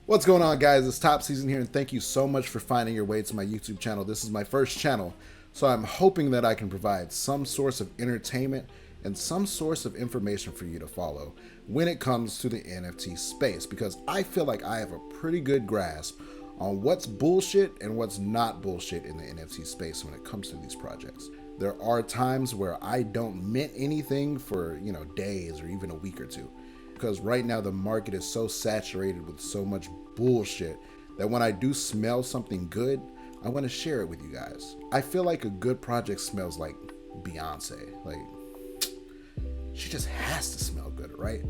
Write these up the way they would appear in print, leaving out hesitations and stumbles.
What's going on, guys? It's topszn here, and thank you so much for finding your way to my YouTube channel. This is my first channel, so I'm hoping that I can provide some source of entertainment and some source of information for you to follow when it comes to the NFT space, because I feel like I have a pretty good grasp on what's bullshit and what's not bullshit in the NFT space when it comes to these projects. There are times where I don't mint anything for, days or even a week or two, because right now the market is so saturated with so much bullshit that when I do smell something good, I want to share it with you guys. I feel like a good project smells like Beyonce. Like, she just has to smell good, right?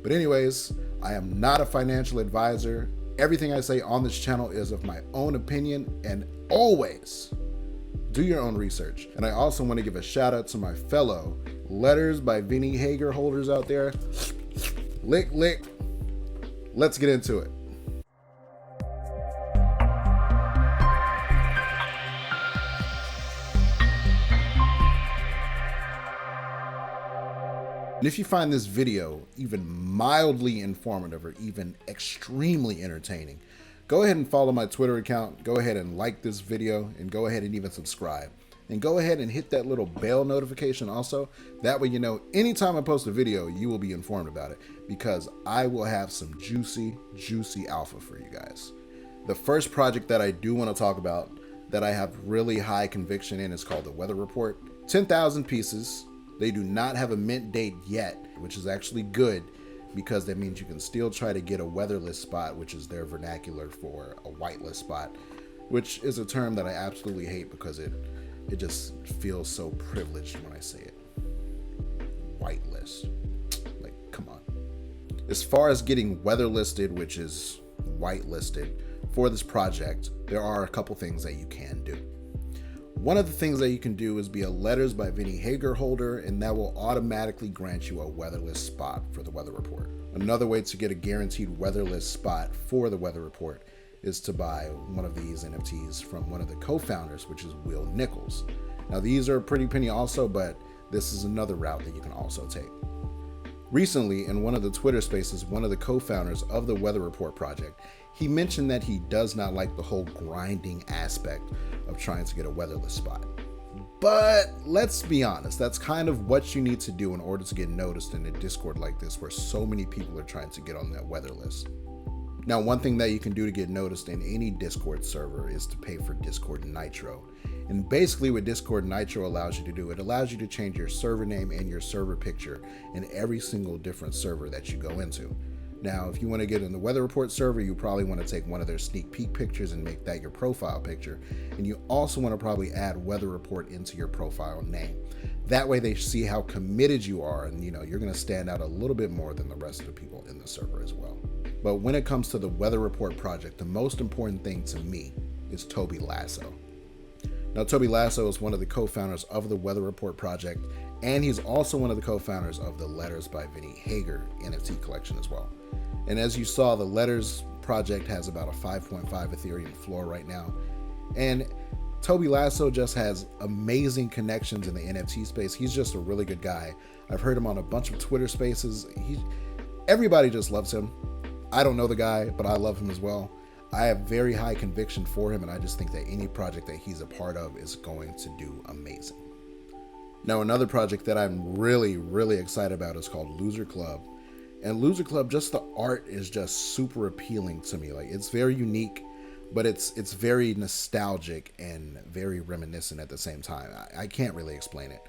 But anyways, I am not a financial advisor. Everything I say on this channel is of my own opinion, and always do your own research. And I also want to give a shout out to my fellow Letters by Vinny Hager holders out there. Lick, lick. Let's get into it. And if you find this video even mildly informative or even extremely entertaining, go ahead and follow my Twitter account, go ahead and like this video, and go ahead and even subscribe. And go ahead and hit that little bell notification also. That way you know anytime I post a video, you will be informed about it, because I will have some juicy alpha for you guys. The first project that I do want to talk about that I have really high conviction in is called the Weather Report. 10,000 pieces. They do not have a mint date yet, which is actually good, because that means you can still try to get a weatherless spot, which is their vernacular for a whitelist spot, which is a term that I absolutely hate because it just feels so privileged when I say it. Whitelist. Like, come on. As far as getting weather listed, which is whitelisted, for this project, there are a couple things that you can do. One of the things that you can do is be a Letters by Vinny Hager holder, and that will automatically grant you a weatherless spot for the Weather Report. Another way to get a guaranteed weatherless spot for the Weather Report is to buy one of these NFTs from one of the co-founders, which is Will Nichols. Now, these are a pretty penny also, but this is another route that you can also take. Recently, in one of the Twitter spaces, one of the co-founders of the Weather Report project, he mentioned that he does not like the whole grinding aspect of trying to get a weatherless spot. But let's be honest, that's kind of what you need to do in order to get noticed in a Discord like this, where so many people are trying to get on that weather list. Now, one thing that you can do to get noticed in any Discord server is to pay for Discord Nitro. And basically what Discord Nitro allows you to do, it allows you to change your server name and your server picture in every single different server that you go into. Now, if you want to get in the Weather Report server, you probably want to take one of their sneak peek pictures and make that your profile picture. And you also want to probably add Weather Report into your profile name. That way they see how committed you are, and you're going to stand out a little bit more than the rest of the people in the server as well. But when it comes to the Weather Report project, the most important thing to me is Toby Lasso. Now, Toby Lasso is one of the co-founders of the Weather Report project, and he's also one of the co-founders of the Letters by Vinny Hager NFT collection as well. And as you saw, the Letters project has about a 5.5 Ethereum floor right now. And Toby Lasso just has amazing connections in the NFT space. He's just a really good guy. I've heard him on a bunch of Twitter spaces. Everybody just loves him. I don't know the guy, but I love him as well. I have very high conviction for him, and I just think that any project that he's a part of is going to do amazing. Now, another project that I'm really excited about is called Loser Club. And Loser Club, just the art is just super appealing to me. Like, it's very unique, but it's very nostalgic and very reminiscent at the same time. I can't really explain it.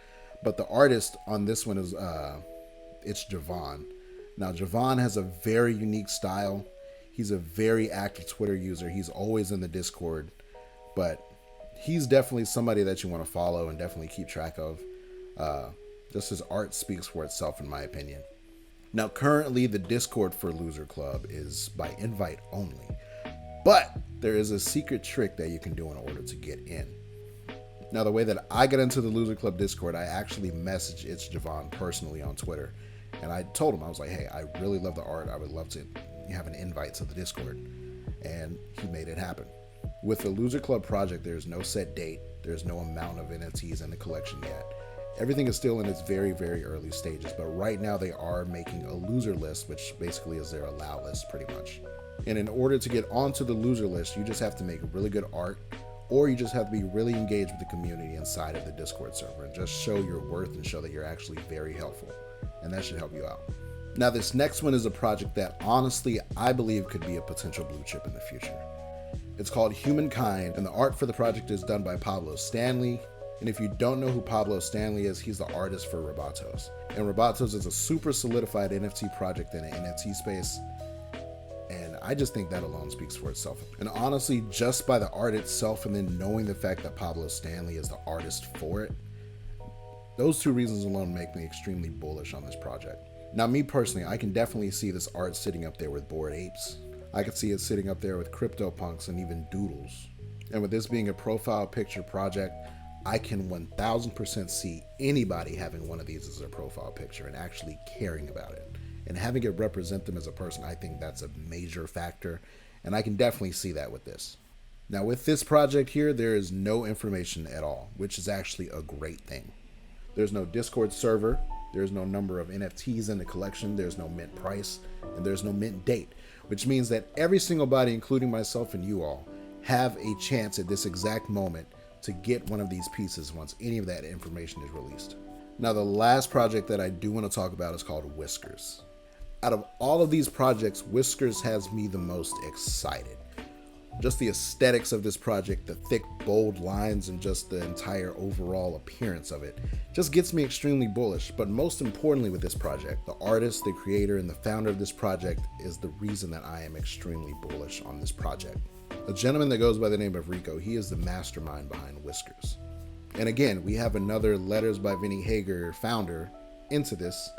But the artist on this one is it's Javon. Now, Javon has a very unique style. He's a very active Twitter user. He's always in the Discord, but he's definitely somebody that you want to follow and definitely keep track of. Just his art speaks for itself, in my opinion. Now, currently the Discord for Loser Club is by invite only, but there is a secret trick that you can do in order to get in. Now, the way that I got into the Loser Club Discord, I actually messaged It's Javon personally on Twitter, and I told him, I was like, hey, I really love the art. I would love to have an invite to the Discord, and he made it happen. With the Loser Club project, there's no set date. There's no amount of NFTs in the collection yet. Everything is still in its very early stages, but right now they are making a loser list, which basically is their allow list pretty much. And in order to get onto the loser list, you just have to make really good art, or you just have to be really engaged with the community inside of the Discord server and just show your worth and show that you're actually very helpful. And that should help you out. Now, this next one is a project that honestly I believe could be a potential blue chip in the future. It's called Humankind, and the art for the project is done by Pablo Stanley. And if you don't know who Pablo Stanley is, he's the artist for Robotos. And Robotos is a super solidified NFT project in the NFT space. And I just think that alone speaks for itself. And honestly, just by the art itself and then knowing the fact that Pablo Stanley is the artist for it, those two reasons alone make me extremely bullish on this project. Now, me personally, I can definitely see this art sitting up there with Bored Apes. I could see it sitting up there with CryptoPunks and even Doodles. And with this being a profile picture project, I can 1000% see anybody having one of these as their profile picture and actually caring about it. And having it represent them as a person, I think that's a major factor. And I can definitely see that with this. Now, with this project here, there is no information at all, which is actually a great thing. There's no Discord server. There's no number of NFTs in the collection. There's no mint price. And there's no mint date, which means that every single body, including myself and you all, have a chance at this exact moment to get one of these pieces once any of that information is released. Now, the last project that I do want to talk about is called Whiskers. Out of all of these projects, Whiskers has me the most excited. Just the aesthetics of this project, the thick, bold lines, and just the entire overall appearance of it just gets me extremely bullish. But most importantly with this project, the artist, the creator, and the founder of this project is the reason that I am extremely bullish on this project. A gentleman that goes by the name of Rico, he is the mastermind behind Whiskers. And again, we have another Letters by Vinny Hager founder into this.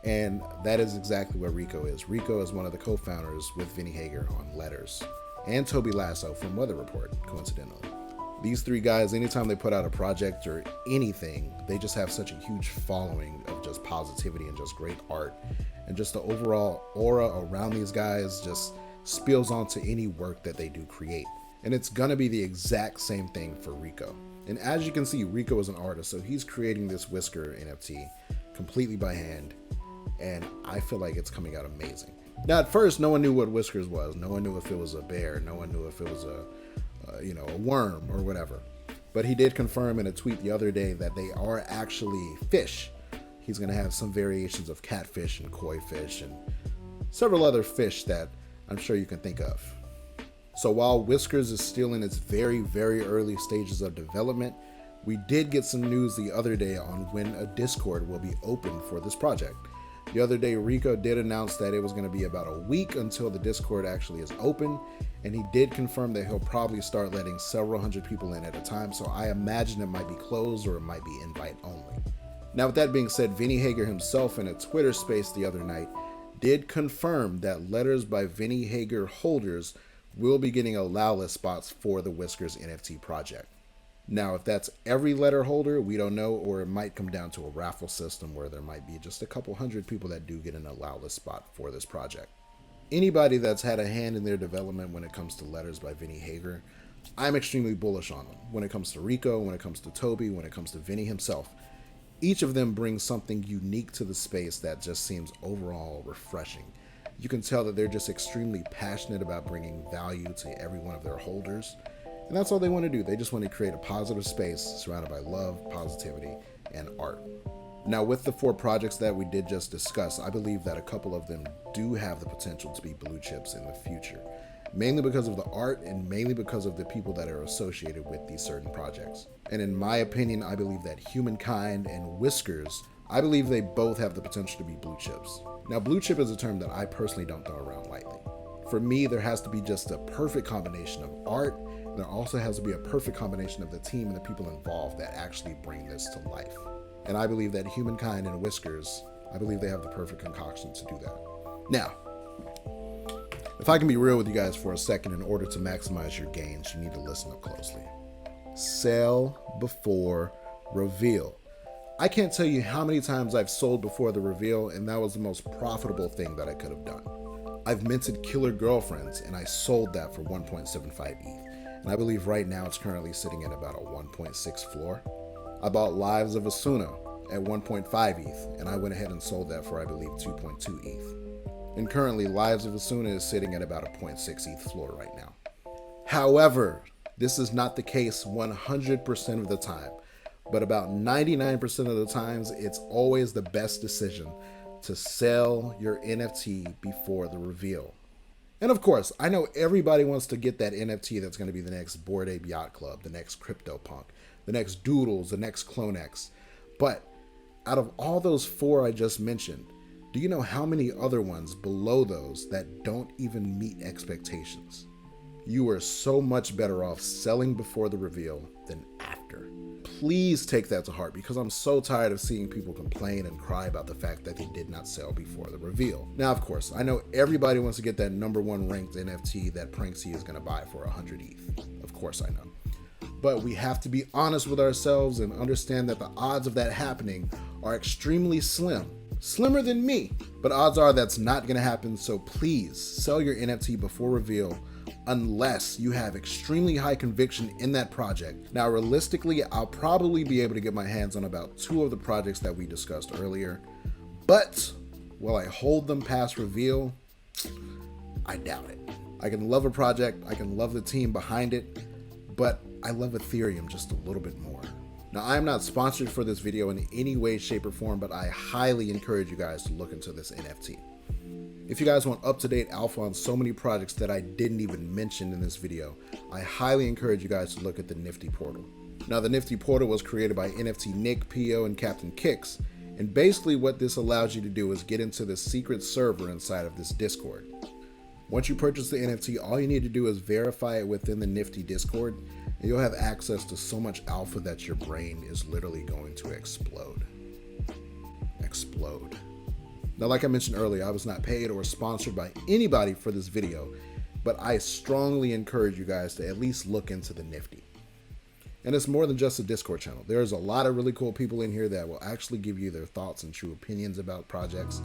And that is exactly what Rico is. Rico is one of the co-founders with Vinny Hager on Letters, and Toby Lasso from Weather Report, coincidentally. These three guys, anytime they put out a project or anything, they just have such a huge following of just positivity and just great art. And just the overall aura around these guys just spills onto any work that they do create. And it's gonna be the exact same thing for Rico. And as you can see, Rico is an artist, so he's creating this Whisker NFT completely by hand. And I feel like it's coming out amazing. Now, at first, no one knew what Whiskers was. No one knew if it was a bear. No one knew if it was a worm or whatever. But he did confirm in a tweet the other day that they are actually fish. He's going to have some variations of catfish and koi fish and several other fish that I'm sure you can think of. So while Whiskers is still in its very, very early stages of development, we did get some news the other day on when a Discord will be open for this project. The other day, Rico did announce that it was going to be about a week until the Discord actually is open, and he did confirm that he'll probably start letting several hundred people in at a time, so I imagine it might be closed or it might be invite only. Now, with that being said, Vinny Hager himself in a Twitter space the other night did confirm that Letters by Vinny Hager holders will be getting allow list spots for the Whiskers NFT project. Now, if that's every letter holder, we don't know, or it might come down to a raffle system where there might be just a couple hundred people that do get an allow list spot for this project. Anybody that's had a hand in their development when it comes to Letters by Vinny Hager, I'm extremely bullish on them. When it comes to Rico, when it comes to Toby, when it comes to Vinny himself, each of them brings something unique to the space that just seems overall refreshing. You can tell that they're just extremely passionate about bringing value to every one of their holders. And that's all they want to do. They just want to create a positive space surrounded by love, positivity, and art. Now, with the 4 projects that we did just discuss, I believe that a couple of them do have the potential to be blue chips in the future. Mainly because of the art and mainly because of the people that are associated with these certain projects. And in my opinion, I believe that Humankind and Whiskers, I believe they both have the potential to be blue chips. Now, blue chip is a term that I personally don't throw around lightly. For me, there has to be just a perfect combination of art. There also has to be a perfect combination of the team and the people involved that actually bring this to life. And I believe that Humankind and Whiskers, I believe they have the perfect concoction to do that. Now, if I can be real with you guys for a second, in order to maximize your gains, you need to listen up closely. Sell before reveal. I can't tell you how many times I've sold before the reveal, and that was the most profitable thing that I could have done. I've minted Killer Girlfriends, and I sold that for 1.75 ETH. And I believe right now it's currently sitting at about a 1.6 floor. I bought Lives of Asuna at 1.5 ETH, and I went ahead and sold that for, I believe, 2.2 ETH. And currently, Lives of Asuna is sitting at about a 0.6 ETH floor right now. However, this is not the case 100% of the time, but about 99% of the times, it's always the best decision to sell your NFT before the reveal. And of course, I know everybody wants to get that NFT that's going to be the next Bored Ape Yacht Club, the next CryptoPunk, the next Doodles, the next CloneX. But out of all those 4 I just mentioned, do you know how many other ones below those that don't even meet expectations? You are so much better off selling before the reveal than after. Please take that to heart, because I'm so tired of seeing people complain and cry about the fact that they did not sell before the reveal. Now, of course, I know everybody wants to get that #1 ranked NFT that Pranksy is going to buy for 100 ETH. Of course I know. But we have to be honest with ourselves and understand that the odds of that happening are extremely slim. Slimmer than me, but odds are that's not going to happen. So please sell your NFT before reveal unless you have extremely high conviction in that project. Now, realistically, I'll probably be able to get my hands on about 2 of the projects that we discussed earlier, but will I hold them past reveal? I doubt it. I can love a project, I can love the team behind it, but I love Ethereum just a little bit more. Now, I'm not sponsored for this video in any way, shape, or form, but I highly encourage you guys to look into this NFT. If you guys want up-to-date alpha on so many projects that I didn't even mention in this video, I highly encourage you guys to look at the Nifty portal. Now, the Nifty portal was created by NFT Nick, PO, and Captain Kicks, and basically what this allows you to do is get into the secret server inside of this Discord. Once you purchase the NFT, all you need to do is verify it within the Nifty Discord, and you'll have access to so much alpha that your brain is literally going to explode. Explode. Now, like I mentioned earlier, I was not paid or sponsored by anybody for this video, but I strongly encourage you guys to at least look into the Nifty. And it's more than just a Discord channel. There's a lot of really cool people in here that will actually give you their thoughts and true opinions about projects,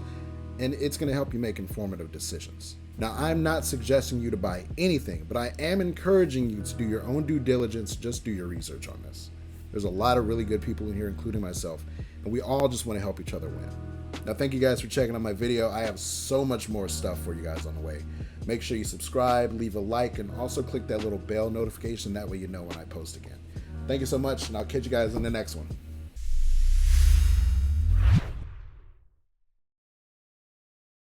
and it's going to help you make informative decisions. Now, I'm not suggesting you to buy anything, but I am encouraging you to do your own due diligence. Just do your research on this. There's a lot of really good people in here, including myself, and we all just want to help each other win. Now, thank you guys for checking out my video. I have so much more stuff for you guys on the way. Make sure you subscribe, leave a like, and also click that little bell notification. That way you know when I post again. Thank you so much, and I'll catch you guys in the next one.